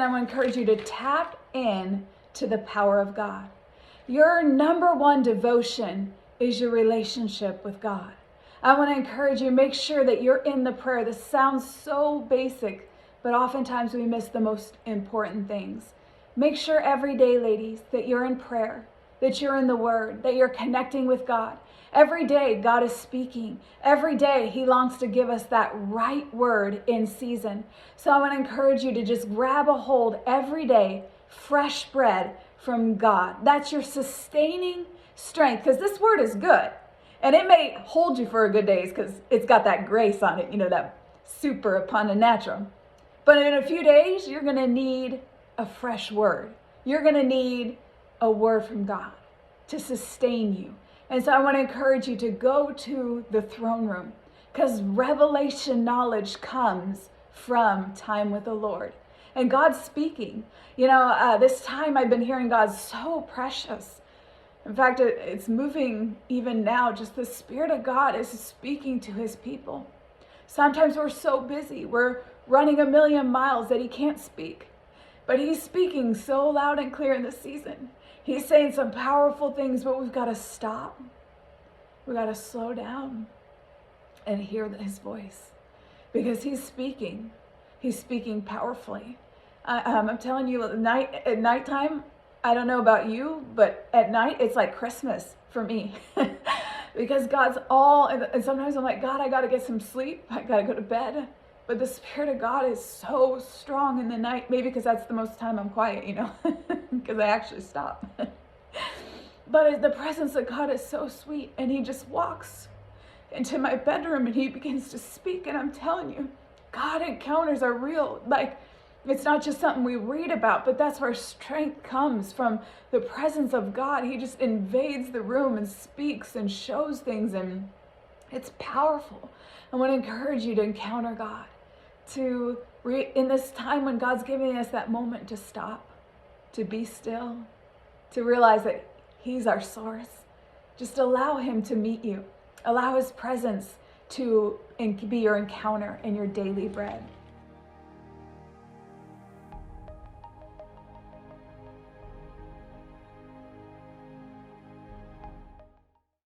I want to encourage you to tap in to the power of God. Your number one devotion is your relationship with God. I want to encourage you, make sure that you're in the prayer. This sounds so basic, but oftentimes we miss the most important things. Make sure every day, ladies, that you're in prayer, that you're in the Word, that you're connecting with God. Every day, God is speaking. Every day, He longs to give us that right word in season. So I want to encourage you to just grab a hold every day, fresh bread from God. That's your sustaining strength, because this word is good. And it may hold you for a good days because it's got that grace on it, that super upon the natural. But in a few days, you're going to need a fresh word. You're going to need a word from God to sustain you. And so I want to encourage you to go to the throne room, because revelation knowledge comes from time with the Lord. And God's speaking. This time I've been hearing God so precious. In fact, it's moving even now. Just the Spirit of God is speaking to His people. Sometimes we're so busy. We're running a million miles that He can't speak. But He's speaking so loud and clear in this season. He's saying some powerful things, but we've got to stop. We've got to slow down and hear His voice, because He's speaking. He's speaking powerfully. I'm telling you, at nighttime, I don't know about you, but at night it's like Christmas for me. Because God's and sometimes I'm like, God, I got to get some sleep. I got to go to bed. But the Spirit of God is so strong in the night, maybe because that's the most time I'm quiet, because I actually stop. But the presence of God is so sweet, and He just walks into my bedroom and He begins to speak. And I'm telling you, God encounters are real. Like, it's not just something we read about, but that's where strength comes from, the presence of God. He just invades the room and speaks and shows things, and it's powerful. I want to encourage you to encounter God, in this time when God's giving us that moment to stop, to be still, to realize that He's our source. Just allow Him to meet you. Allow His presence to be your encounter and your daily bread.